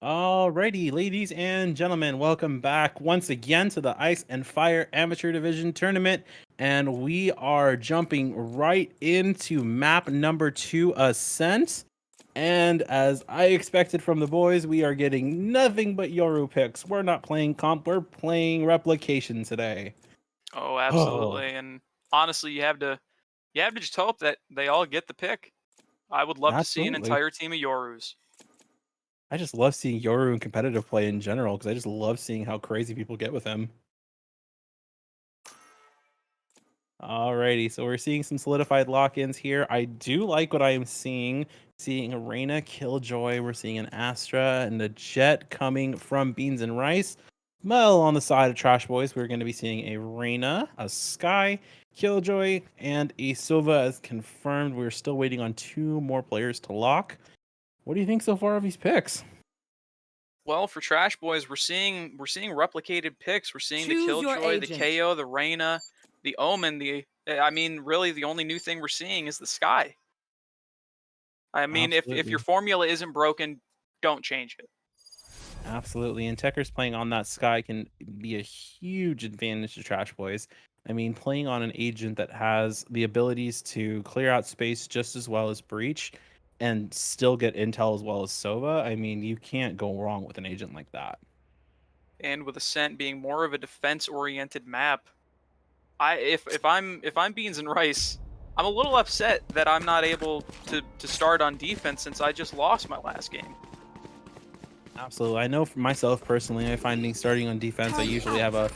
Alrighty, ladies and gentlemen, welcome back once again to the Ice and Fire Amateur Division Tournament. And we are jumping right into map number 2, Ascent. And as I expected from the boys, we are getting nothing but Yoru picks. We're not playing comp, we're playing replication today. Oh, Oh, absolutely. And honestly, you have to just hope that they all get the pick. I would love to see an absolutely. entire team of Yorus. I just love seeing Yoru in competitive play in general because I just love seeing how crazy people get with him. Alrighty, so we're seeing some solidified lock-ins here. I do like what I am seeing. Seeing a Reyna, Killjoy, we're seeing an Astra and a Jet coming from Beans and Rice. Well, on the side of Trash Boys, we're going to be seeing a Reyna, a Sky, Killjoy, and a Sova as confirmed. We're still waiting on 2 more players to lock. What do you think so far of these picks? Well, for Trash Boys, we're seeing replicated picks. We're seeing the Choose your Killjoy, the agent. KO, the Reyna, the Omen. Really, the only new thing we're seeing is the Sky. I mean, if your Absolutely. formula isn't broken, don't change it. Absolutely, and Techers playing on that Sky can be a huge advantage to Trash Boys. I mean, playing on an agent that has the abilities to clear out space just as well as Breach and still get intel as well as Sova, I mean, you can't go wrong with an agent like that. And with Ascent being more of a defense-oriented map, if I'm Beans and Rice, I'm a little upset that I'm not able to start on defense since I just lost my last game. Absolutely. I know for myself personally, I find me starting on defense, I usually have a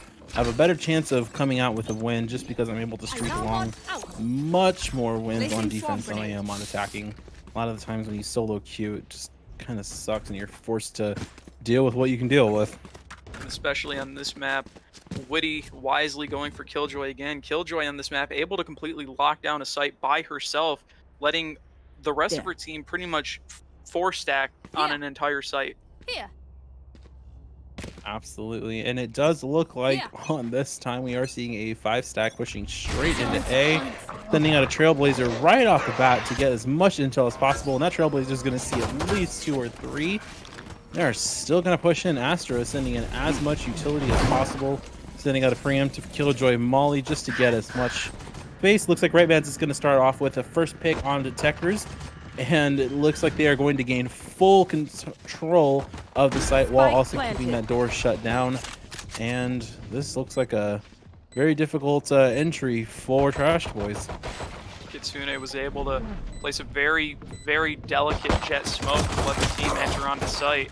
better chance of coming out with a win just because I'm able to streak along much more wins on defense than I am on attacking. A lot of the times when you solo queue, it just kind of sucks and you're forced to deal with what you can deal with. Especially on this map. Witty wisely going for Killjoy again. Killjoy on this map able to completely lock down a site by herself, letting the rest of There. her team pretty much 4-stack on an entire site. Here. Absolutely. And it does look like Yeah. on this time we are seeing a 5-stack pushing straight into A, sending out a Trailblazer right off the bat to get as much intel as possible. And that Trailblazer is going to see at least 2 or 3. They're still going to push in Astro, sending in as much utility as possible, sending out a preemptive Killjoy Molly just to get as much space. Looks like Right Bands is going to start off with a first pick on Detectors, and it looks like they are going to gain full control of the site while also keeping that door shut down. And this looks like a very difficult entry for Trash Boys. Kitsune was able to place a very, very delicate jet smoke to let the team enter onto site.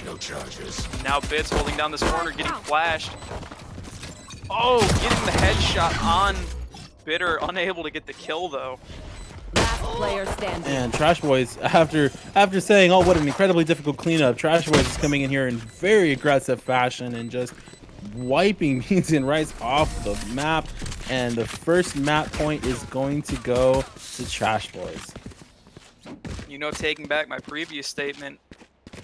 No charges. Now Bits holding down this corner, getting flashed. Oh, getting the headshot on Bitter, unable to get the kill though. Last player standing. And Trash Boys, after saying, "Oh, what an incredibly difficult cleanup," Trash Boys is coming in here in very aggressive fashion and just wiping Beans and Rice off the map. And the first map point is going to go to Trash Boys. You know, taking back my previous statement,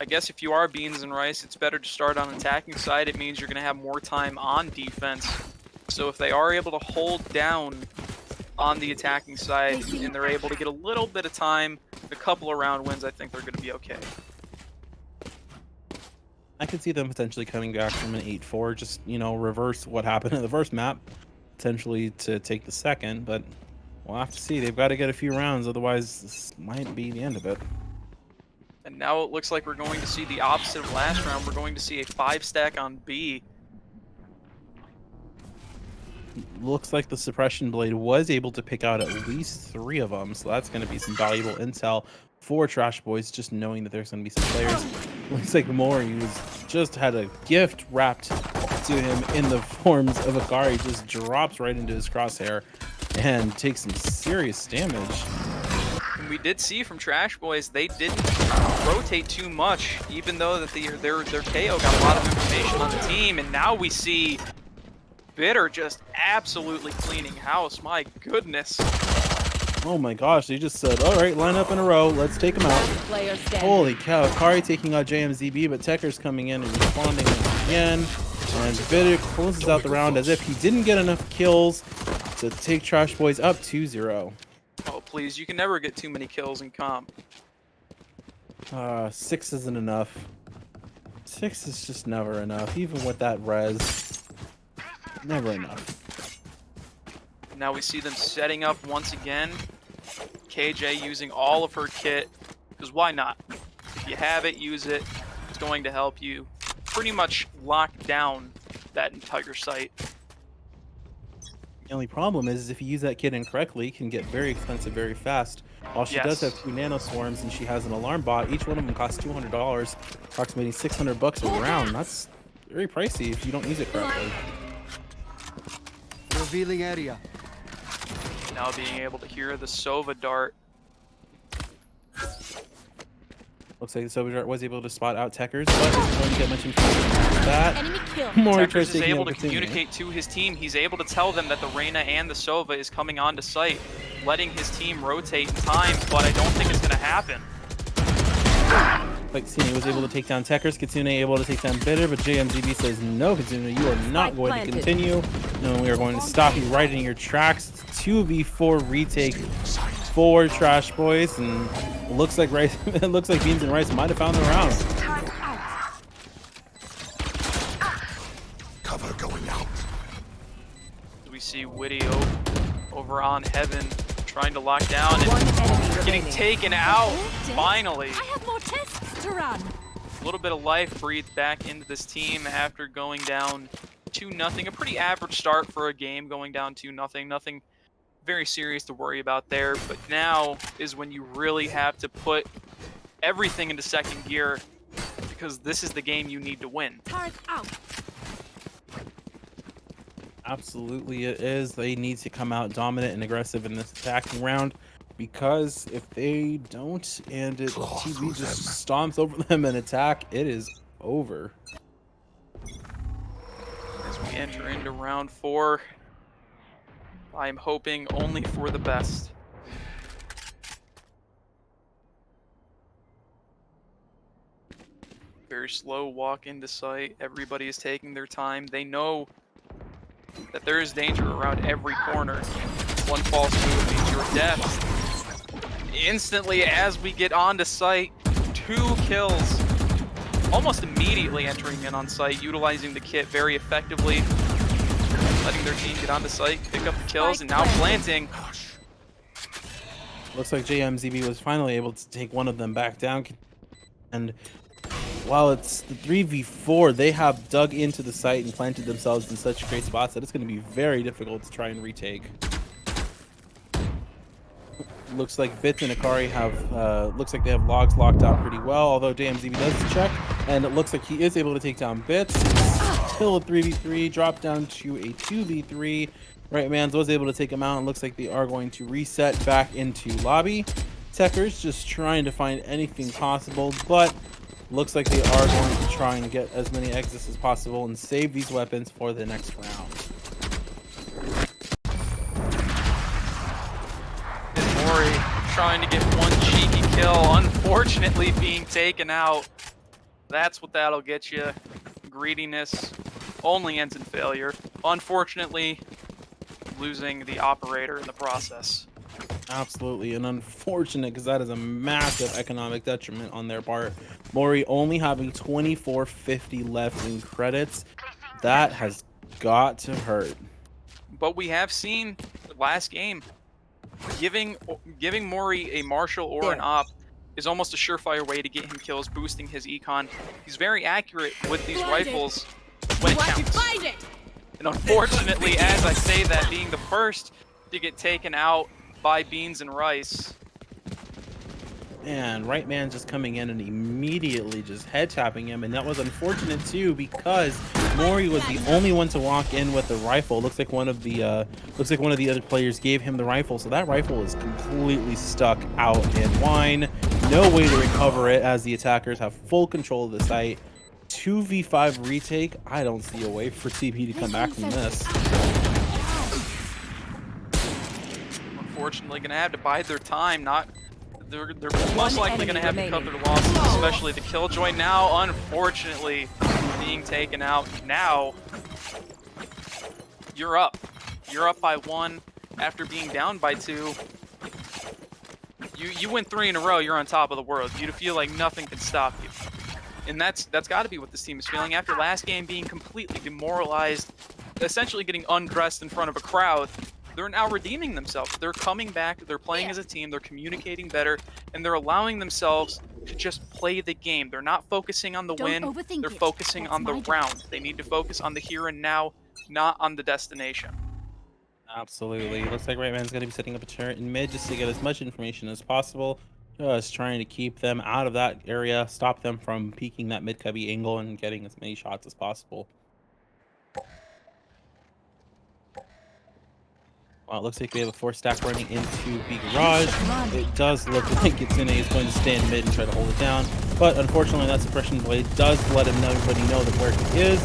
I guess if you are Beans and Rice, it's better to start on attacking side. It means you're going to have more time on defense. So if they are able to hold down on the attacking side and they're able to get a little bit of time, a couple of round wins, I think they're going to be okay. I could see them potentially coming back from an 8-4, just, you know, reverse what happened in the first map, potentially to take the second, but we'll have to see. They've got to get a few rounds, otherwise this might be the end of it. And now it looks like we're going to see the opposite of last round. We're going to see a 5-stack on B. Looks like the Suppression Blade was able to pick out at least 3 of them, so that's going to be some valuable intel for Trash Boys, just knowing that there's going to be some players. Looks like Mori was just had a gift wrapped to him in the forms of Akari, just drops right into his crosshair and takes some serious damage. And we did see from Trash Boys, they didn't rotate too much, even though that their KO got a lot of information on the team, and now we see Bitter just absolutely cleaning house. My goodness. Oh my gosh, they just said, all right, line up in a row, let's take them out. Player standing. Holy cow, Akari taking out JMZB, but Tekker's coming in and responding again. And Bitter closes out the round as if he didn't get enough kills to take Trash Boys up 2-0. Oh, please, you can never get too many kills in comp. 6 isn't enough. 6 is just never enough, even with that res. Never enough. Now we see them setting up once again. KJ using all of her kit, because why not? If you have it, use it. It's going to help you pretty much lock down that entire site. The only problem is if you use that kit incorrectly, it can get very expensive very fast. While she does have 2 nano swarms and she has an alarm bot, each one of them costs $200, approximating $600 a round. That's very pricey if you don't use it correctly. Revealing area. Now being able to hear the Sova dart. Looks like the Sova dart was able to spot out Techers, but isn't going to get much information about that. Enemy kill. Mori Techers tries is taking able out to Kasumi. communicate to his team. He's able to tell them that the Reyna and the Sova is coming onto site, letting his team rotate in time, but I don't think it's going to happen. Like Kitsune was able to take down Techers, Kitsune able to take down Bitter, but JMZB says, no, Kitsune, you are not Spike going planted. to continue. No, we are going to stop you right in your tracks. 2v4 retake for Trash Boys, and it looks like Rice, it looks like Beans and Rice might have found the round. Cover going out. We see Witty over on Heaven, trying to lock down One and enemy getting remaining. taken out, finally. I have more tests to run. A little bit of life breathed back into this team after going down 2-0. A pretty average start for a game, going down 2-0. Nothing very serious to worry about there, but now is when you really have to put everything into second gear, because this is the game you need to win. Turret out. Absolutely it is. They need to come out dominant and aggressive in this attacking round, because if they don't and TV just stomps over them and attack, it is over. As we enter into round 4, I'm hoping only for the best. Very slow walk into sight. Everybody is taking their time. They know that there is danger around every corner. One false move means your death. Instantly, as we get onto site, 2 kills. Almost immediately entering in on site, utilizing the kit very effectively. Letting their team get onto site, pick up the kills, and now planting. Looks like JMZB was finally able to take one of them back down. And while it's the 3v4, they have dug into the site and planted themselves in such great spots that it's going to be very difficult to try and retake. Looks like Bits and Akari have, looks like they have logs locked out pretty well, although JMZB does check, and it looks like he is able to take down Bits. Still a 3v3, drop down to a 2v3. Right Mans was able to take him out, and looks like they are going to reset back into lobby. Techers just trying to find anything possible, but looks like they are going to try and get as many exits as possible and save these weapons for the next round. Mori trying to get one cheeky kill, unfortunately being taken out. That's what that'll get you. Greediness only ends in failure. Unfortunately, losing the operator in the process. Absolutely, and unfortunate because that is a massive economic detriment on their part. Mori only having 2450 left in credits. That has got to hurt. But we have seen last game, giving Mori a Marshal or an Op is almost a surefire way to get him kills, boosting his econ. He's very accurate with these rifles when it counts. And unfortunately, as I say that, being the first to get taken out by Beans and Rice. And Right Man just coming in and immediately just head tapping him, and that was unfortunate too because Mori was the only one to walk in with the rifle. Looks like one of the other players gave him the rifle, so that rifle is completely stuck out in wine. No way to recover it as the attackers have full control of the site. 2v5 retake. I don't see a way for TP to come back from this. Unfortunately, gonna have to bide their time. They're most likely gonna have to cut their losses, especially the Killjoy now. Unfortunately, being taken out. Now, you're up. You're up by 1 after being down by 2. You win 3 in a row. You're on top of the world. You feel like nothing can stop you. And that's got to be what this team is feeling after last game being completely demoralized, essentially getting undressed in front of a crowd. They're now redeeming themselves. They're coming back, they're playing as a team, they're communicating better, and they're allowing themselves to just play the game. They're not focusing on the Don't win, overthink they're it. focusing That's on the my job. round. They need to focus on the here and now, not on the destination. Absolutely. Looks like Rightman's going to be setting up a turret in mid just to get as much information as possible. Just trying to keep them out of that area, stop them from peeking that mid cubby angle and getting as many shots as possible. Well, it looks like we have a 4-stack running into B garage. It does look like Kitsune is going to stay in mid and try to hold it down. But unfortunately, that suppression blade does let everybody know that where he is.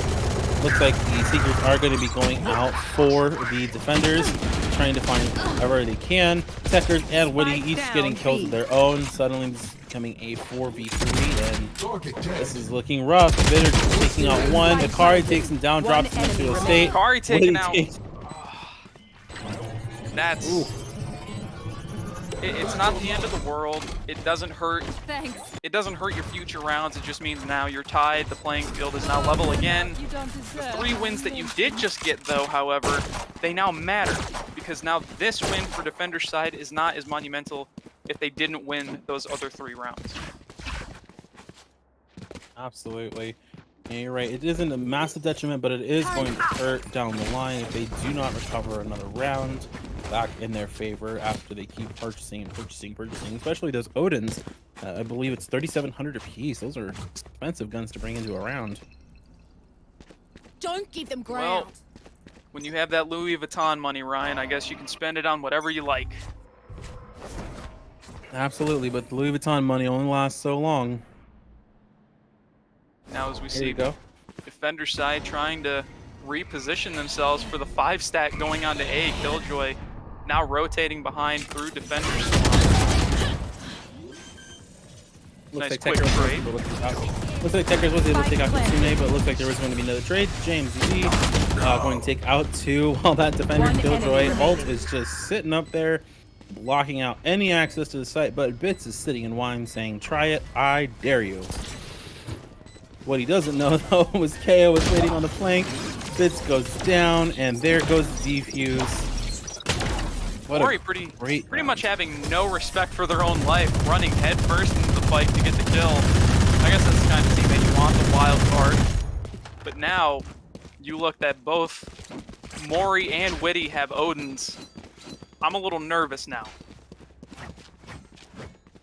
Looks like the Seekers are going to be going out for the defenders, trying to find whoever they can. Techers and Woody each getting kills of their own. Suddenly this is becoming a 4v3, and this is looking rough. Bitter taking out one. Akari takes him down, drops him into a state. Akari taken out. Takes... That's... It's not the end of the world. It doesn't hurt. Thanks. It doesn't hurt your future rounds. It just means now you're tied. The playing field is now level again. You don't The deserve 3 wins that you did just get, though, however, they now matter. Because now this win for Defender's side is not as monumental if they didn't win those other 3 rounds. Absolutely. Yeah, you're right. It isn't a massive detriment, but it is going to hurt down the line if they do not recover another round back in their favor after they keep purchasing, especially those Odins. I believe it's 3,700 apiece. Those are expensive guns to bring into a round. Don't give them Well, ground. when you have that Louis Vuitton money, Ryan, I guess you can spend it on whatever you like. Absolutely, but the Louis Vuitton money only lasts so long. Now as we There see you go. Defender side trying to reposition themselves for the 5-stack going on to A. Killjoy now rotating behind through Defenders. Looks Nice like quick Tekers was trade. able to take out- looks like Tekers was able to take out Kitsune, but it looks like there was going to be another trade. James Z going to take out 2 while that Defender One Killjoy enemy ult remaining. is just sitting up there, blocking out any access to the site, but Bits is sitting in wine saying, "Try it, I dare you." What he doesn't know, though, was KO was waiting on the flank. Bits goes down, and there goes the defuse. What Mori a pretty great round. much having no respect for their own life, running headfirst into the fight to get the kill. I guess that's the kind of team that you want, the wild card. But now, you look that both Mori and Witty have Odins. I'm a little nervous now.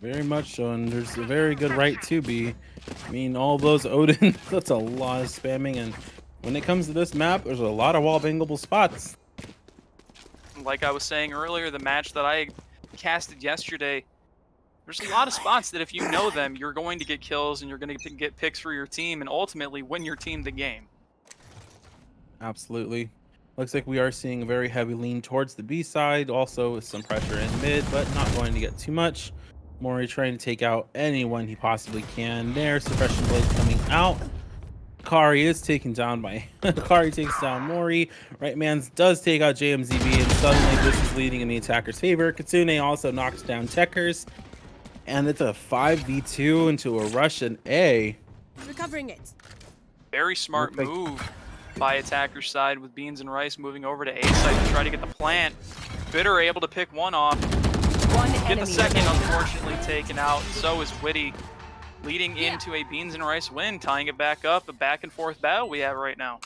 Very much so, and there's a very good right to be. I mean, all those Odin, that's a lot of spamming, and when it comes to this map, there's a lot of wall bangable spots. Like I was saying earlier, the match that I casted yesterday, there's a lot of spots that if you know them, you're going to get kills and you're going to get picks for your team and ultimately win your team the game. Absolutely. Looks like we are seeing a very heavy lean towards the B side, also with some pressure in mid, but not going to get too much. Mori trying to take out anyone he possibly can. There, suppression blade coming out. Kari is taken down by Kari takes down Mori. Rightmans does take out JMZB, and suddenly this is leading in the attacker's favor. Kitsune also knocks down Techers, and it's a 5v2 into a Russian A. Recovering it. Very smart Looks like- move by attacker's side with Beans and Rice moving over to A site to try to get the plant. Bitter able to pick one off. One Get the enemy second remaining. unfortunately taken out. So is Witty. Leading into a Beans and Rice win, tying it back up. A back and forth battle we have right now.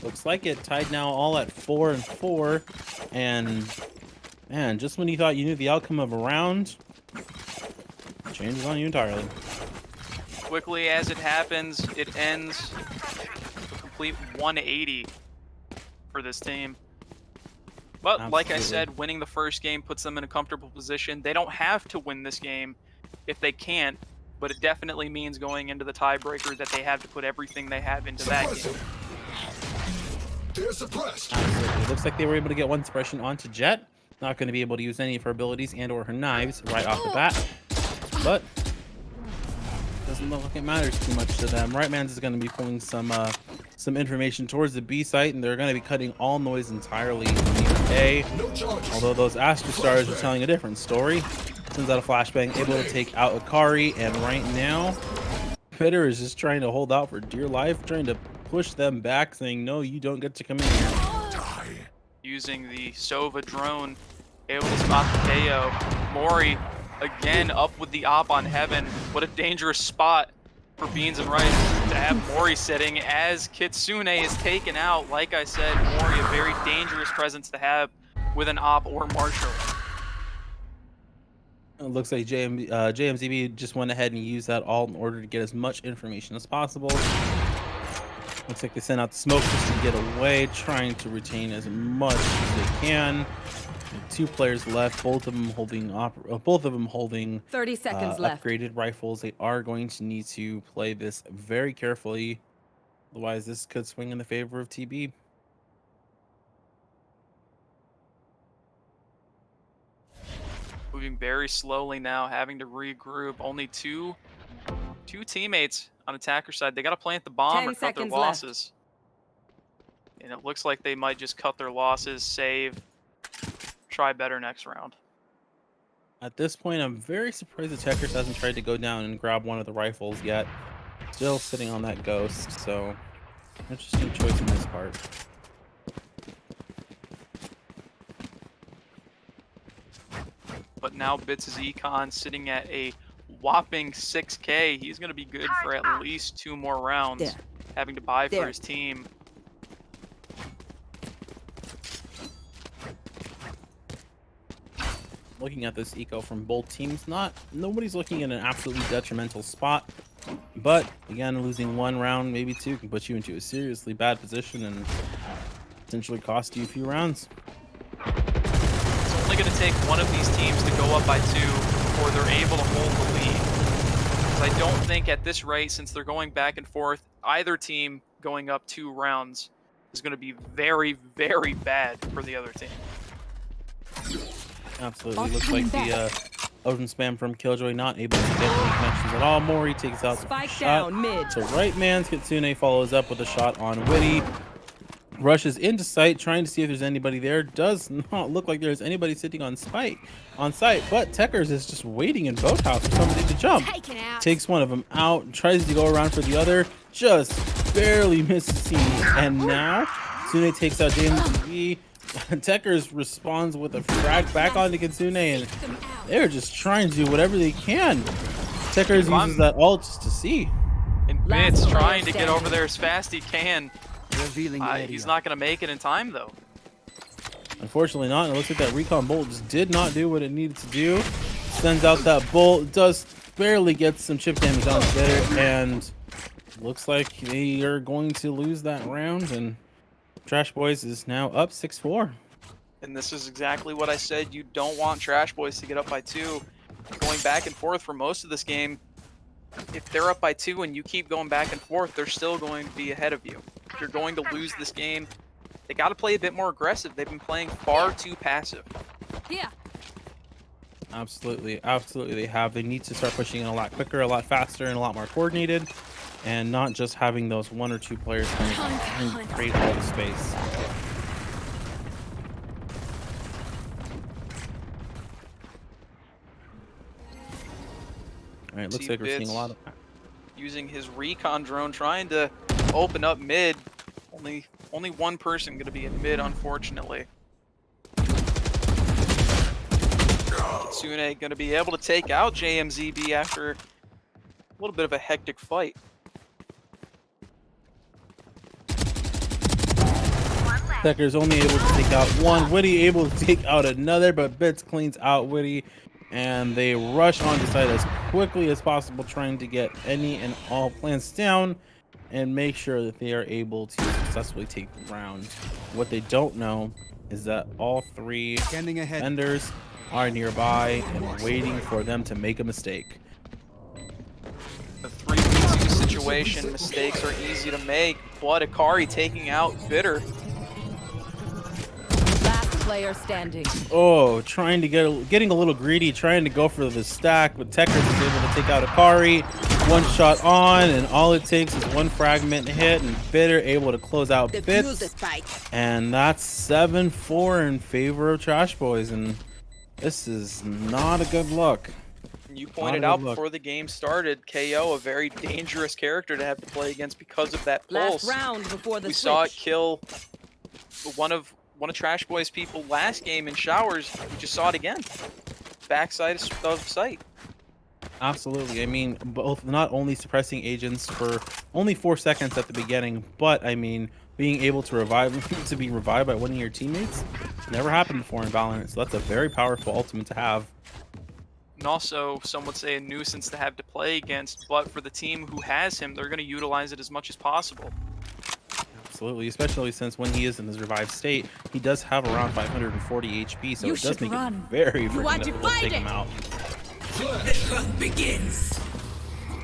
Looks like it tied now all at 4-4, and man, just when you thought you knew the outcome of a round, it changes on you entirely. Quickly as it happens, it ends a complete 180 for this team. But like I Absolutely. said, winning the first game puts them in a comfortable position. They don't have to win this game if they can't, but it definitely means going into the tiebreaker that they have to put everything they have into that game. They're suppressed. Absolutely. Looks like they were able to get one suppression onto Jet. Not going to be able to use any of her abilities and or her knives right off the bat, but doesn't look like it matters too much to them. Rightmans is going to be pulling some information towards the B site, and they're going to be cutting all noise entirely near A. No charges. Although those Astro Stars are telling a different story. Sends out a flashbang, able to take out Akari, and right now, Bitter is just trying to hold out for dear life, trying to push them back, saying, no, you don't get to come in here. Using the Sova drone, able to spot the KO. Mori, again, up with the op on Heaven. What a dangerous spot for Beans and Rice to have Mori sitting as Kitsune is taken out. Like I said, Mori, a very dangerous presence to have with an op or Marshall. It looks like JMZB just went ahead and used that ult in order to get as much information as possible. Looks like they sent out the smoke just to get away, trying to retain as much as they can. And 2 players left, both of them holding 30 seconds left. upgraded rifles. They are going to need to play this very carefully, otherwise this could swing in the favor of TB. Moving very slowly now, having to regroup. Only two teammates on attacker side. They got to plant the bomb 10 or cut their seconds losses. And it looks like they might just cut their losses, save, try better next round. At this point, I'm very surprised Attackers hasn't tried to go down and grab one of the rifles yet. Still sitting on that ghost, so interesting choice on this part. But now Bits' econ sitting at a whopping 6K. He's going to be good for at least 2 more rounds, There. having to buy There. for his team. Looking at this eco from both teams, nobody's looking in an absolutely detrimental spot. But again, losing 1 round, maybe 2, can put you into a seriously bad position and potentially cost you a few rounds. It's only going to take one of these teams to go up by 2 before they're able to hold the lead. Because I don't think at this rate, since they're going back and forth, either team going up 2 rounds is going to be very, very bad for the other team. Absolutely. Looks like the Odin spam from Killjoy not able to get any connections at all. Mori takes out the Spike shot. down mid. So right man's Kitsune follows up with a shot on Witty. Rushes into sight, trying to see if there's anybody there. Does not look like there's anybody sitting on site, but Techers is just waiting in boathouse for somebody to jump. Taken out. Takes one of them out, tries to go around for the other, just barely misses team. And now, Kitsune takes out James TV. Techers responds with a frag back onto Kitsune, and they're just trying to do whatever they can. Techers uses that ult just to see. And Last Bits player trying to get standing. over there as fast as he can. He's not going to make it in time, though. Unfortunately not. It looks like that recon bolt just did not do what it needed to do. Sends out that bolt, does barely get some chip damage on Bitter, and looks like they are going to lose that round, and Trash Boys is now up 6-4. And this is exactly what I said. You don't want Trash Boys to get up by 2. Going back and forth for most of this game, if they're up by 2 and you keep going back and forth, they're still going to be ahead of you. If you're going to lose this game, they got to play a bit more aggressive. They've been playing far too passive. Yeah. Absolutely, absolutely they have. They need to start pushing it a lot quicker, a lot faster, and a lot more coordinated, and not just having those 1 or 2 players kind of create all the space. All right, looks like we're seeing a lot of using his recon drone, trying to open up mid. Only one person going to be in mid, unfortunately. Kitsune going to be able to take out JMZB after a little bit of a hectic fight. Techers only able to take out 1. Witty able to take out another, but Bits cleans out Witty, and they rush onto site as quickly as possible, trying to get any and all plants down and make sure that they are able to successfully take the round. What they don't know is that all 3 vendors are nearby and waiting for them to make a mistake. The 3v2 situation, mistakes are easy to make. Blood Akari taking out Bitter. Last player standing. Oh, trying to getting a little greedy, trying to go for the stack, but Techers is able to take out Akari. 1 shot on, and all it takes is 1 fragment hit, and Bitter able to close out Defuse the Bits. spike. And that's 7-4 in favor of Trash Boys, and This is not a good look. You Not a pointed good out look. before the game started, KO, a very dangerous character to have to play against because of that Last pulse. round before the We switch. saw it kill one of Trash Boy's people last game in showers. We just saw it again. Backside of sight. Absolutely. I mean, both not only suppressing agents for only 4 seconds at the beginning, but I mean, being able to to be revived by one of your teammates never happened before in Valorant. So that's a very powerful ultimate to have. And also, some would say a nuisance to have to play against, but for the team who has him, they're going to utilize it as much as possible. Absolutely, especially since when he is in his revived state, he does have around 540 HP, so You it does should make run. it very You freaking want to difficult to fight take it? him out. Begins.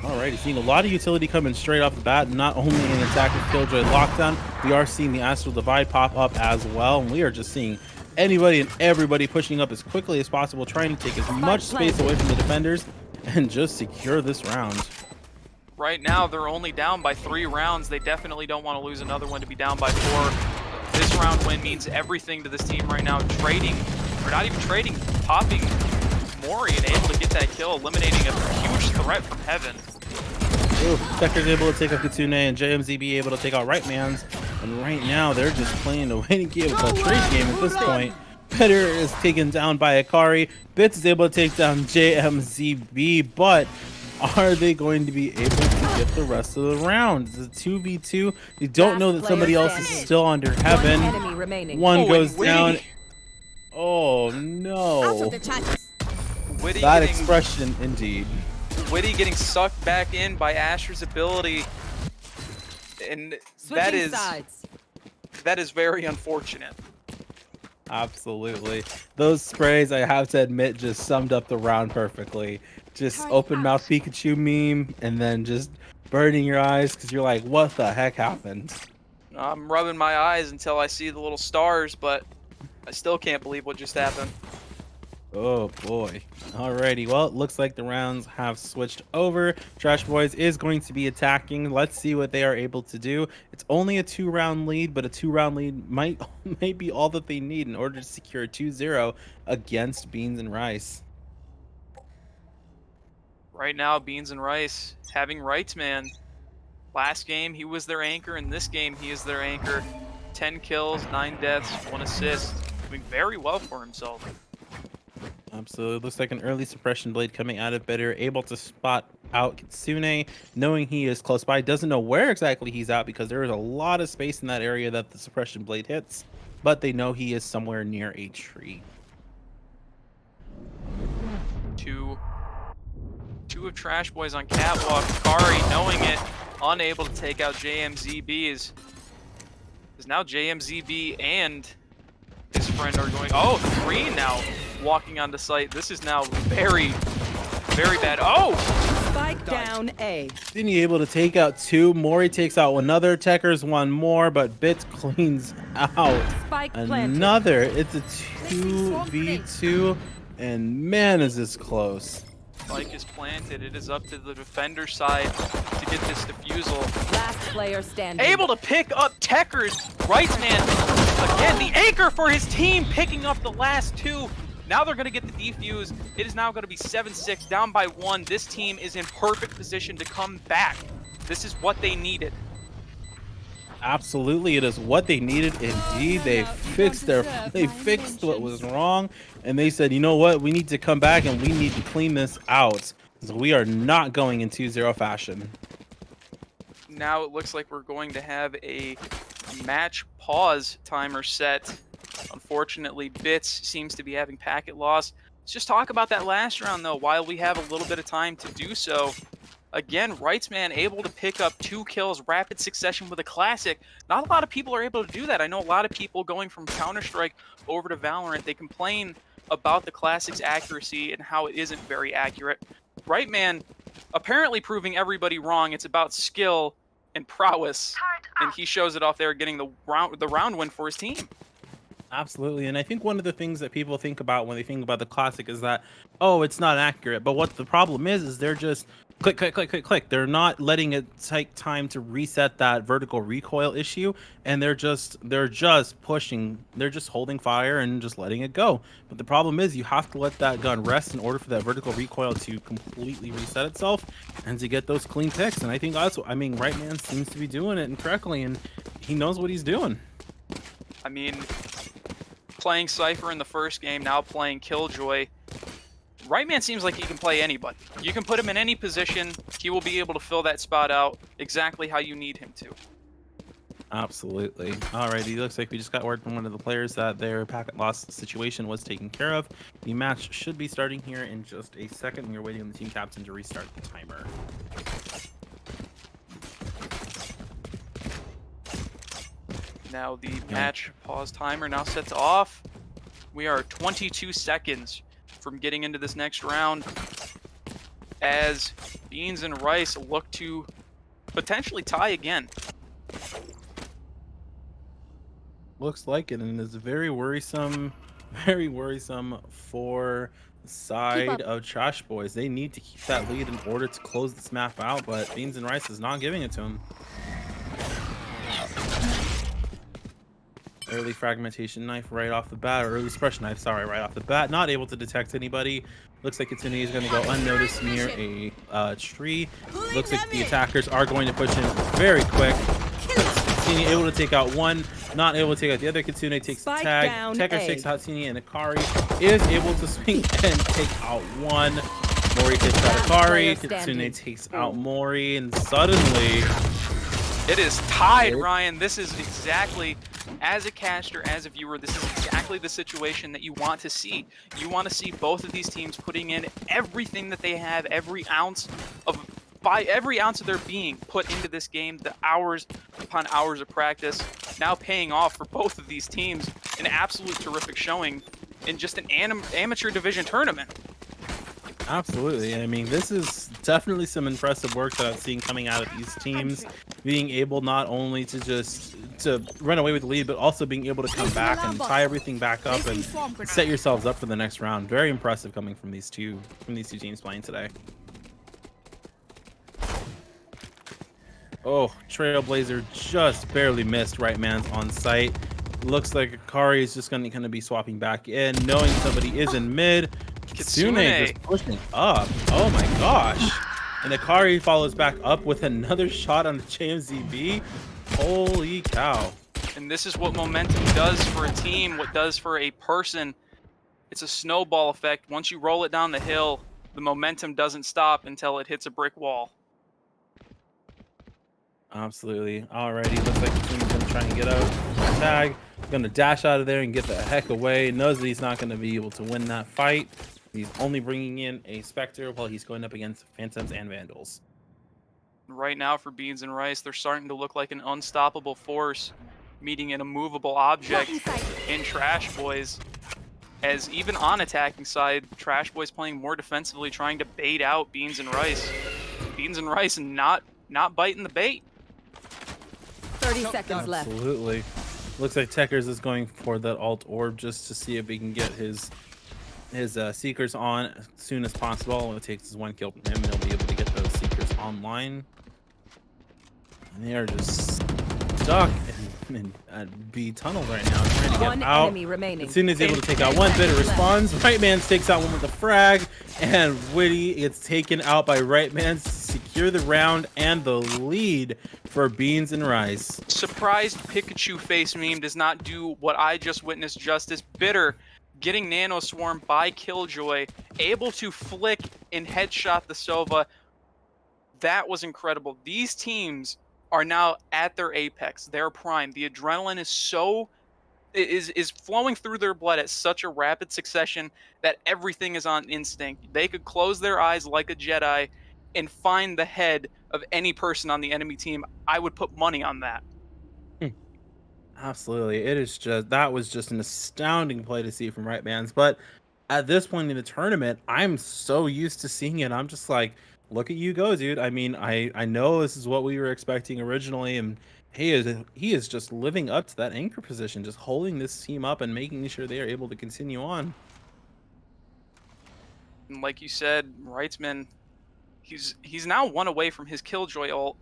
Alrighty, seeing a lot of utility coming straight off the bat, not only in attack with Killjoy lockdown, we are seeing the Astral Divide pop up as well, and we are just seeing anybody and everybody pushing up as quickly as possible, trying to take as much space away from the defenders and just secure this round. Right now, they're only down by 3 rounds. They definitely don't want to lose another one to be down by 4. This round win means everything to this team right now. Trading, or not even trading, popping Mori and able to get that kill, eliminating a huge threat from Heaven. Ooh, Tekker's able to take out Kitsune and JMZB able to take out Rightmans. And right now, they're just playing a waiting game, a trade game at this point. Better is taken down by Akari. Bits is able to take down JMZB, but are they going to be able to get the rest of the round? It's a 2v2. You don't know that somebody else is still under Heaven. One enemy remaining. One goes and Witty. down. Oh no. Witty That getting, expression indeed. Witty getting sucked back in by Asher's ability. And Switching sides. that is very unfortunate. Absolutely. Those sprays, I have to admit, just summed up the round perfectly. Just open mouth Pikachu meme and then just burning your eyes because you're like, what the heck happened? I'm rubbing my eyes until I see the little stars, but I still can't believe what just happened. Oh boy. Alrighty, well, it looks like the rounds have switched over. Trash Boys is going to be attacking. Let's see what they are able to do. It's only a 2-round lead, but a 2-round lead might be all that they need in order to secure 2-0 against Beans and Rice. Right now, Beans and Rice having Rights Man. Last game, he was their anchor. In this game, he is their anchor. 10 kills, 9 deaths, 1 assist. Doing very well for himself. Absolutely. Looks like an early suppression blade coming out of Bitter, able to spot out Kitsune, knowing he is close by. Doesn't know where exactly he's at because there is a lot of space in that area that the suppression blade hits, but they know he is somewhere near a tree. Two of Trash Boys on catwalk. Kari, knowing it, unable to take out JMZB is now JMZB and his friend are going. Oh, 3 now walking onto site. This is now very, very bad. Oh! Spike down A. Then he able to take out 2. Mori takes out another. Tekker's 1 more, but Bits cleans out Spike planted. another. It's a 2v2, and man, is this close. Spike is planted. It is up to the defender side to get this defusal. Last player standing. Able to pick up Tekker's Rights Man. Again, the anchor for his team, picking up the last 2. Now they're going to get the defuse. It is now going to be 7-6, down by 1. This team is in perfect position to come back. This is what they needed. Absolutely, it is what they needed. Indeed, they fixed what was wrong, and they said, you know what, we need to come back and we need to clean this out. So we are not going in 2-0 fashion. Now it looks like we're going to have a match pause timer set. Unfortunately, Bits seems to be having packet loss. Let's just talk about that last round, though, while we have a little bit of time to do so. Again, Rightsman able to pick up 2 kills, rapid succession with a classic. Not a lot of people are able to do that. I know a lot of people going from Counter-Strike over to Valorant, they complain about the classic's accuracy and how it isn't very accurate. Rightman apparently proving everybody wrong. It's about skill and prowess, and he shows it off there, getting the round win for his team. Absolutely, and I think one of the things that people think about when they think about the classic is that, oh, it's not accurate. But what the problem is they're just click, click, click, click, click. They're not letting it take time to reset that vertical recoil issue, and they're just pushing. They're just holding fire and just letting it go. But the problem is, you have to let that gun rest in order for that vertical recoil to completely reset itself and to get those clean picks. And I think that's what I mean. Right Man seems to be doing it incorrectly, and he knows what he's doing. I mean, playing Cypher in the first game, now playing Killjoy. Right Man seems like he can play anybody. You can put him in any position, he will be able to fill that spot out exactly how you need him to. Absolutely. Alrighty, looks like we just got word from one of the players that their packet loss situation was taken care of. The match should be starting here in just a second. We are waiting on the team captain to restart the timer. Now the match pause timer now set to off. We are 22 seconds from getting into this next round as Beans and Rice look to potentially tie again. Looks like it, and it's very worrisome for the side of Trash Boys. They need to keep that lead in order to close this map out, but Beans and Rice is not giving it to them. Early fragmentation knife right off the bat, or early suppression knife, sorry, right off the bat. Not able to detect anybody. Looks like Kitsune is going to go unnoticed near a tree. Looks like the attackers are going to push in very quick. Kitsune able to take out one, not able to take out the other. Kitsune takes the tag. Tekker takes out Kitsune, and Akari is able to swing and take out one. Mori takes out Akari. Kitsune takes out Mori, and suddenly it is tied, Ryan. This is exactly, as a caster, as a viewer, this is exactly the situation that you want to see. You want to see both of these teams putting in everything that they have, every ounce of their being put into this game, the hours upon hours of practice, now paying off for both of these teams. An absolute terrific showing in just an amateur division tournament. Absolutely. I mean, this is definitely some impressive work that I've seen coming out of these teams, being able not only to run away with the lead, but also being able to come back and tie everything back up and set yourselves up for the next round. Very impressive coming from these two teams playing today. Oh, Trailblazer just barely missed Right Man's on site. Looks like Akari is just going to be swapping back in, knowing somebody is in mid. Kitsune just pushing up. Oh my gosh. And Akari follows back up with another shot on the JMZB. Holy cow. And this is what momentum does for a team, what does for a person. It's a snowball effect. Once you roll it down the hill, the momentum doesn't stop until it hits a brick wall. Absolutely. Alrighty, looks like the team's gonna try and get out. Tag, gonna dash out of there and get the heck away. Knows that he's not gonna be able to win that fight. He's only bringing in a Spectre while he's going up against Phantoms and Vandals. Right now for Beans and Rice, they're starting to look like an unstoppable force, meeting an immovable object in Trash Boys. As even on attacking side, Trash Boys playing more defensively, trying to bait out Beans and Rice. Beans and Rice not biting the bait. 30 seconds left. Absolutely. Looks like Tekkers is going for that alt orb just to see if he can get his Seekers on as soon as possible. It takes one kill from him, and he'll be able to get those Seekers online. And they are just stuck in B tunnels right now, trying to get out. Enemy remaining. As soon as he's able to take out one, Bitter responds. Right Man takes out one with a frag, and Witty gets taken out by Right Man to secure the round and the lead for Beans and Rice. Surprised Pikachu face meme does not do what I just witnessed justice. Bitter getting nano swarmed by Killjoy, able to flick and headshot the Sova. That was incredible. These teams are now at their apex, their prime. The adrenaline is flowing through their blood at such a rapid succession that everything is on instinct. They could close their eyes like a Jedi and find the head of any person on the enemy team. I would put money on that. Absolutely. That was just an astounding play to see from Right Man's. But at this point in the tournament, I'm so used to seeing it. I'm just like, look at you go, dude. I mean, I know this is what we were expecting originally, and he is just living up to that anchor position, just holding this team up and making sure they are able to continue on. And like you said, Wrightsman He's now one away from his Killjoy ult.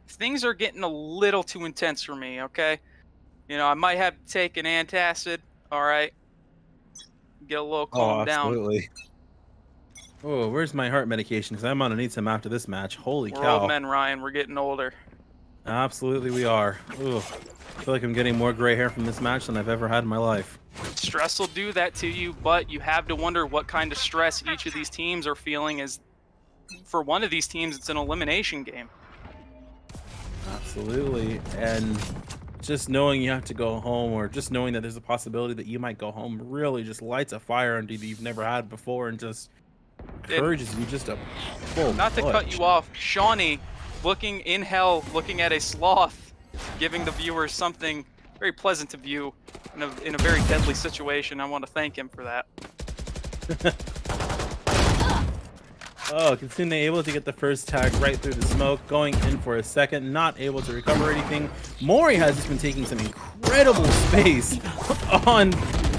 Things are getting a little too intense for me, okay? You know, I might have to take an antacid, all right? Get a little calmed down. Absolutely. Oh, where's my heart medication? Because I'm gonna need some after this match. Holy We're cow. old men, Ryan. We're getting older. Absolutely we are. Ooh, I feel like I'm getting more gray hair from this match than I've ever had in my life. Stress will do that to you, but you have to wonder what kind of stress each of these teams are feeling. As for one of these teams, it's an elimination game. Absolutely. And just knowing you have to go home, or just knowing that there's a possibility that you might go home, really just lights a fire under you that you've never had before, and just encourages you just a full Not to cut you off, Shawnee looking in hell, looking at a sloth, giving the viewers something very pleasant to view in a very deadly situation. I want to thank him for that. Oh, Kitsune able to get the first tag right through the smoke, going in for a second, not able to recover anything. Mori has just been taking some incredible space on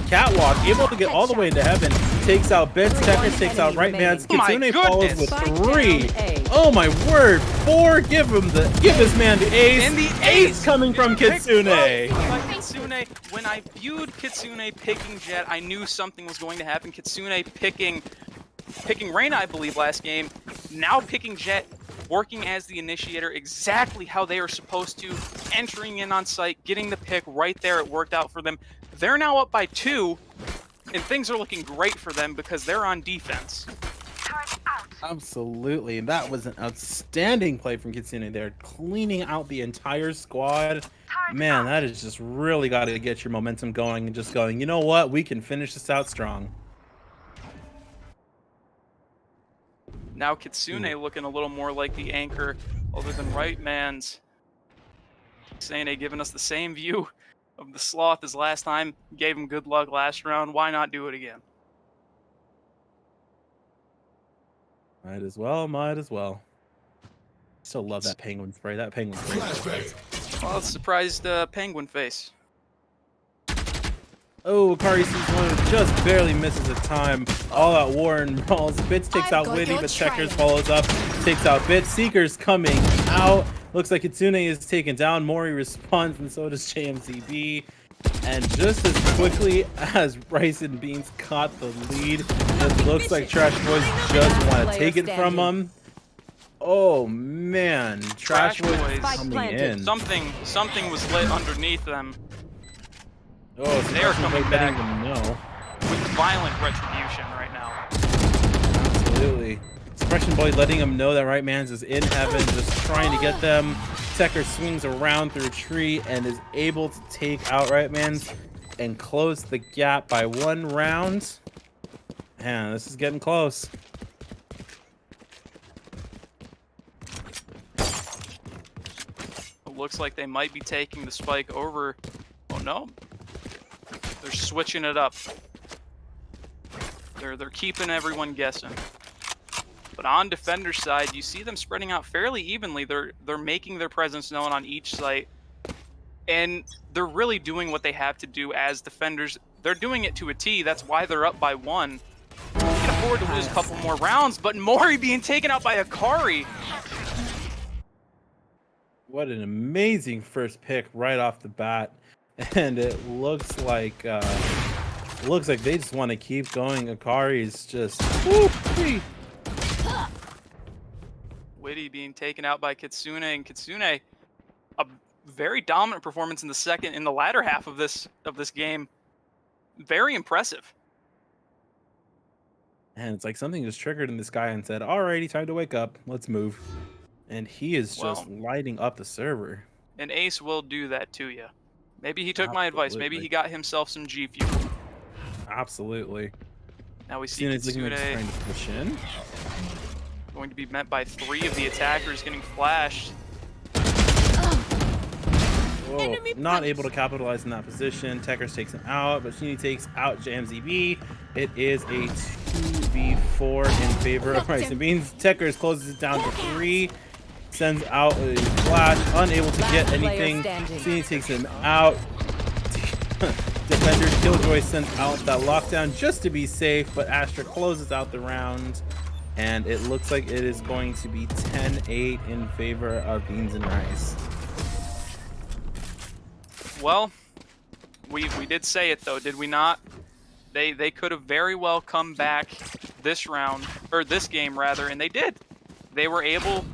Catwalk, able to get all the way into heaven. Takes out Bits, Tekers takes out Right Man's. Kitsune follows with 3. Oh my word, 4. Give this man the ace. And the ace coming from Kitsune. Kitsune, when I viewed Kitsune picking Jet, I knew something was going to happen. Kitsune picking Reyna, I believe, last game. Now picking Jet, working as the initiator exactly how they are supposed to, entering in on site, getting the pick right there. It worked out for them. They're now up by 2, and things are looking great for them because they're on defense. Absolutely, and that was an outstanding play from Kitsune there, cleaning out the entire squad. Man, that is just really got to get your momentum going and just going, you know what, we can finish this out strong. Now Kitsune looking a little more like the anchor other than Right Man's. Sane giving us the same view of the sloth as last time. Gave him good luck last round. Why not do it again? Might as well, might as well. Still love that penguin spray. That penguin spray. Flashbang. Well, surprised penguin face. Oh, Akari sees one, just barely misses a time. All out Warren balls. Bits takes out Witty, but Checkers follows up. Takes out Bits. Seeker's coming out. Looks like Kitsune is taken down. Mori responds, and so does JMZB. And just as quickly as Rice and Beans caught the lead, it looks like Trash Boys just want to take it from them. Oh man, Trash Boys coming in. Something was lit underneath them. Oh, so they are coming back know. with violent retribution right now. Absolutely. Suppression Boy letting them know that Right Man's is in heaven, just trying to get them. Tekker swings around through a tree and is able to take out Right Man's and close the gap by 1 round. Man, this is getting close. It looks like they might be taking the spike over. Oh no. They're switching it up. They're keeping everyone guessing. But on defender side, you see them spreading out fairly evenly. They're making their presence known on each site. And they're really doing what they have to do as defenders. They're doing it to a T. That's why they're up by 1. They can afford to lose a couple more rounds, but Mori being taken out by Akari. What an amazing first pick right off the bat. And it looks like they just want to keep going. Akari's just whoop-wee. Witty being taken out by Kitsune, and Kitsune, a very dominant performance in the latter half of this game. Very impressive. And it's like something just triggered in this guy and said, "Alrighty, time to wake up. Let's move." And he is just lighting up the server. An ace will do that to you. Maybe he took my advice. Maybe he got himself some G Fuel. Absolutely. Now we see Kitsune trying to push in. Going to be met by 3 of the attackers getting flashed. Whoa, not able to capitalize in that position. Tekers takes him out, but Sheeny takes out JMZB. It is a 2v4 in favor of Rice and Beans. Tekers closes it down to 3. Sends out a flash, unable to get anything. Sheeny takes him out. Defender Killjoy sends out that lockdown just to be safe, but Astra closes out the round. and it looks like it is going to be 10-8 in favor of Beans and Rice. Well, we did say it though, did we not? They could have very well come back this round, or this game rather, and they did. They were able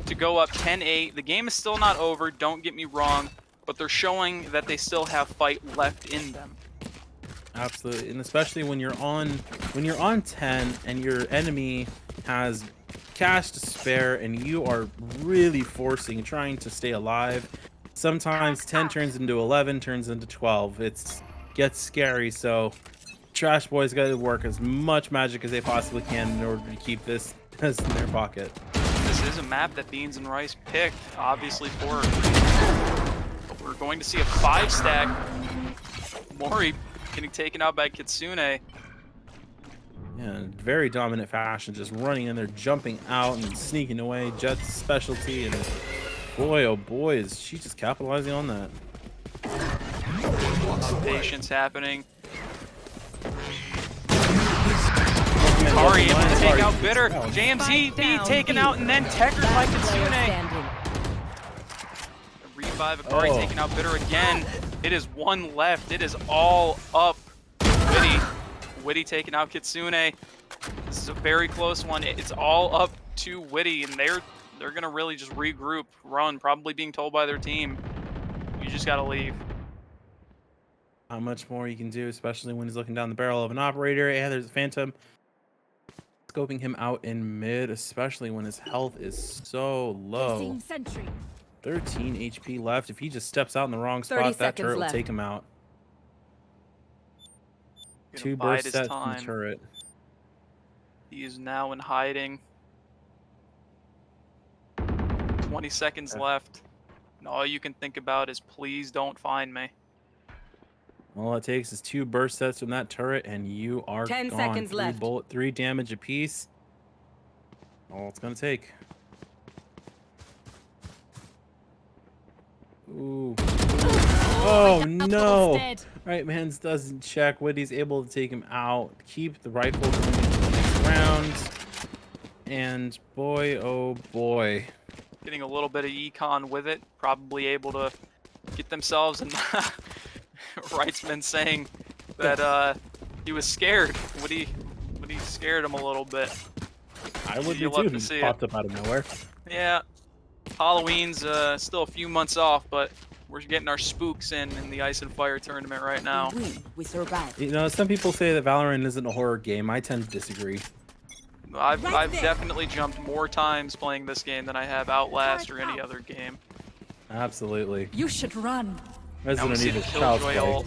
to go up 10-8. The game is still not over, don't get me wrong, but they're showing that they still have fight left in them. Absolutely, and especially when you're on 10 and your enemy has cash to spare and you are really trying to stay alive. Sometimes 10 turns into 11, turns into 12. Gets scary, so Trash Boys got to work as much magic as they possibly can in order to keep this in their pocket. This is a map that Beans and Rice picked, obviously for a reason. But we're going to see a 5-stack. Mori getting taken out by Kitsune. Yeah, very dominant fashion, just running in there, jumping out and sneaking away. Jet's specialty, and boy, oh boy, is she just capitalizing on that. Patience happening. Kari able to take out Bitter. JMZ being taken out, and then Tekkered by Kitsune. Revive Akari taking out Bitter again. It is one left. It is all up. Witty taking out Kitsune. This is a very close one. It's all up to Witty, and they're gonna really just regroup, run, probably being told by their team, you just gotta leave. How much more you can do, especially when he's looking down the barrel of an operator. Yeah, there's a Phantom scoping him out in mid, especially when his health is so low. 13 HP left. If he just steps out in the wrong spot, that turret will take him out. 2 burst sets from the turret. He is now in hiding. 20 seconds left. And all you can think about is please don't find me. All it takes is 2 burst sets from that turret, and you are 10 gone. seconds left. 3 damage apiece. All it's gonna take. Ooh. Oh no! Right, Mans doesn't check. Witty's able to take him out. Keep the rifle going into the next round. And boy, oh boy. Getting a little bit of econ with it. Probably able to get themselves in. Wright's been saying that he was scared. Witty scared him a little bit. I would be too. He popped up out of nowhere. Yeah. Halloween's still a few months off, but we're getting our spooks in the Ice and Fire tournament right now. We survived. You know, some people say that Valorant isn't a horror game. I tend to disagree. I've definitely jumped more times playing this game than I have Outlast or any other game. Absolutely. You should run. Resident Evil Child's Play.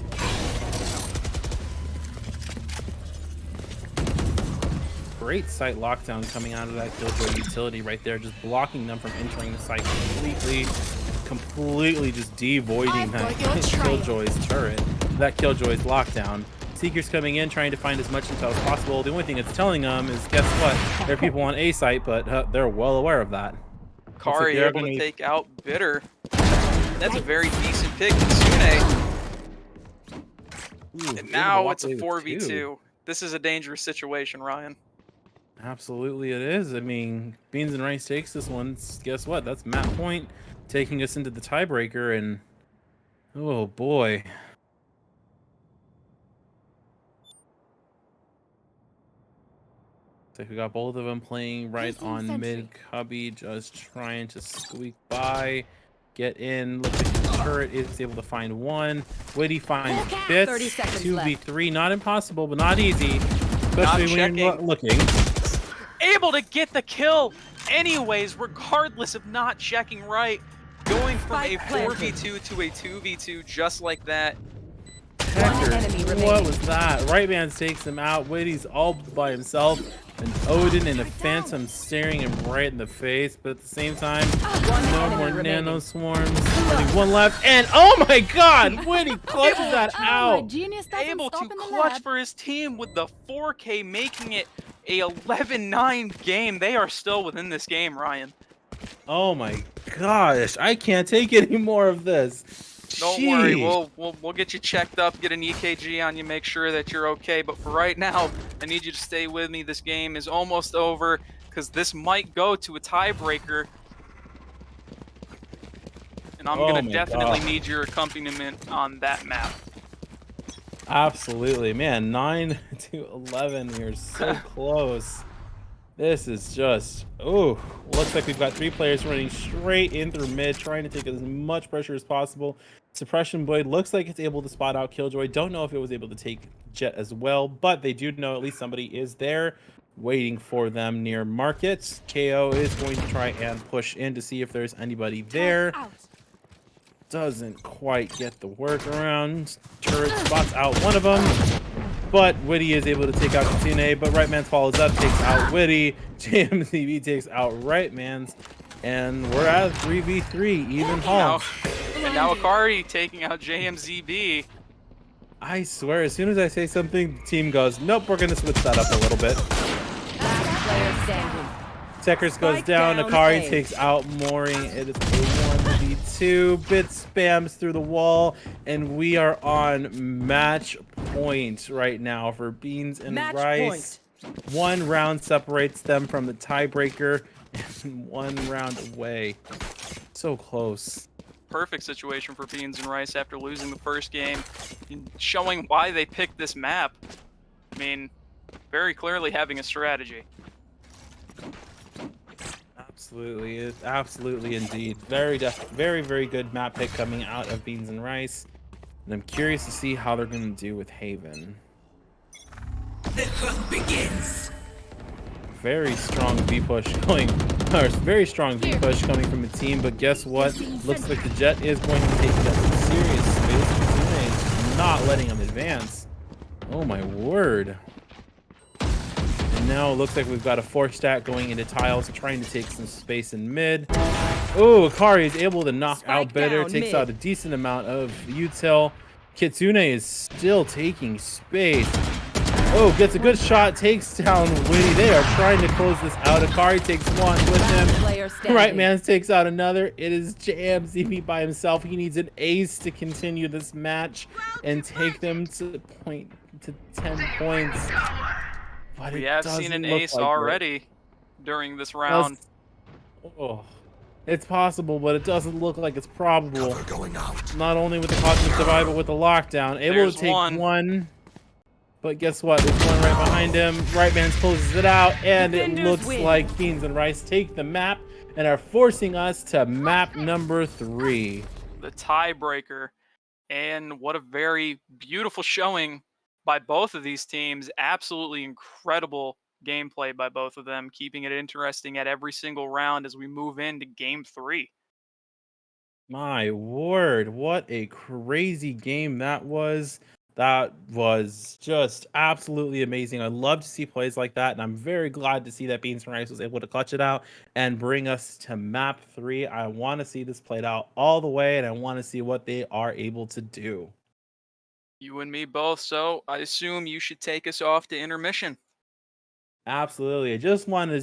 Great site lockdown coming out of that Killjoy utility right there, just blocking them from entering the site completely just devoiding that Killjoy's turret, that Killjoy's lockdown. Seeker's coming in, trying to find as much intel as possible. The only thing it's telling them is, guess what? There are people on A site, but they're well aware of that. Kari able to take out Bitter. That's a very decent pick, Kitsune. And now it's a 4v2. This is a dangerous situation, Ryan. Absolutely it is. I mean, Beans and Rice takes this one. Guess what? That's Matt Point taking us into the tiebreaker, and oh boy. So we got both of them playing right on mid. Cubby just trying to squeak by, get in. Looks like the turret is able to find one. Witty finds bits. 2v3, not impossible, but not easy. Especially when you're not looking. Able to get the kill anyways, regardless of not checking right. Going from a 4v2 to a 2v2 just like that. What was that? Right man takes him out. Witty's all by himself. And Odin and a Phantom staring him right in the face, but at the same time, no more nano swarms. Only one left, and oh my god! Witty clutches that out! Able to clutch for his team with the 4K, making it a 11-9 game. They are still within this game, Ryan. Oh my gosh, I can't take any more of this. Don't worry, we'll get you checked up, get an EKG on you, make sure that you're okay. But for right now, I need you to stay with me. This game is almost over. because this might go to a tiebreaker. And I'm Oh going my to definitely God. need your accompaniment on that map. Absolutely, man. 9 to 11. We're so close. This is just, oh, looks like we've got 3 players running straight in through mid, trying to take as much pressure as possible. Suppression Blade looks like it's able to spot out Killjoy. Don't know if it was able to take Jet as well, but they do know at least somebody is there waiting for them near Market. KO is going to try and push in to see if there's anybody there. Doesn't quite get the workaround. Turret spots out one of them, but Witty is able to take out Kitsune, but Right Man's follows up, takes out Witty. JMCB takes out Right Man's, and we're at 3v3, even Now, Hall. and now Akari taking out JMZB. I swear, as soon as I say something, the team goes, nope, we're going to switch that up a little bit. Last player standing. Tekers goes Spike down, down Akari A. takes out Mori. It is a 1v2. Bit spams through the wall, and we are on match point right now for Beans and Match Rice. point. 1 round separates them from the tiebreaker, and 1 round away. So close. Perfect situation for Beans and Rice after losing the first game, and showing why they picked this map. I mean, very clearly having a strategy. Absolutely indeed. Very good map pick coming out of Beans and Rice. And I'm curious to see how they're going to do with Haven. The hunt begins. Very strong B push going, or very strong B push coming from the team, but guess what? Looks like the Jet is going to take that some serious space. Kitsune is not letting him advance. Oh my word. And now it looks like we've got a 4-stack going into tiles, trying to take some space in mid. Oh, Akari is able to knock out Bitter, down takes mid. out a decent amount of util. Kitsune is still taking space. Oh, gets a good shot, takes down Witty. They are trying to close this out. Akari takes one with Last him. player standing. Right Man takes out another. It is JMZB by himself. He needs an ace to continue this match and take them to 10 points. But We it have seen doesn't an look ace like it. already during this round. Oh, it's possible, but it doesn't look like it's probable. Cover going out. Not only with the cosmic divide, but with the lockdown. Able There's to take one. one. But guess what? There's one right behind him. Right Man closes it out, and it Defenders looks win. like Beans and Rice take the map and are forcing us to map number 3. The tiebreaker. And what a very beautiful showing by both of these teams. Absolutely incredible gameplay by both of them, keeping it interesting at every single round as we move into game 3. My word, what a crazy game that was. That was just absolutely amazing. I love to see plays like that, and I'm very glad to see that Beans and Rice was able to clutch it out and bring us to map 3. I want to see this played out all the way, and I want to see what they are able to do. You and me both, so I assume you should take us off to intermission. Absolutely. I just wanted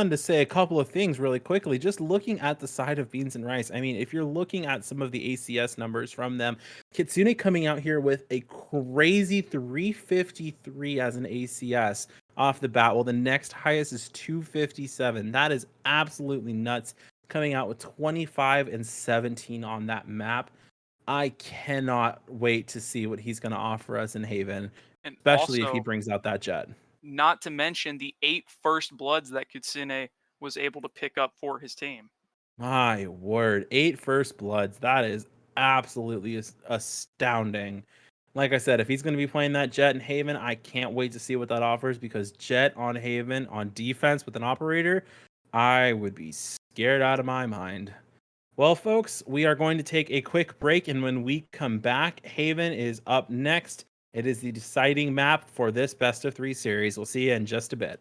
to say a couple of things really quickly. Just looking at the side of Beans and Rice. I mean, if you're looking at some of the ACS numbers from them, Kitsune coming out here with a crazy 353 as an ACS off the bat. Well, the next highest is 257. That is absolutely nuts. Coming out with 25 and 17 on that map. I cannot wait to see what he's going to offer us in Haven, And especially if he also, brings out that Jet. not to mention the 8 first bloods that Kitsune was able to pick up for his team. My word, 8 first bloods. That is absolutely astounding. Like I said, if he's going to be playing that Jet in Haven, I can't wait to see what that offers, because Jet on Haven on defense with an operator, I would be scared out of my mind. Well, folks, we are going to take a quick break, and when we come back, Haven is up next. It is the deciding map for this best of 3 series. We'll see you in just a bit.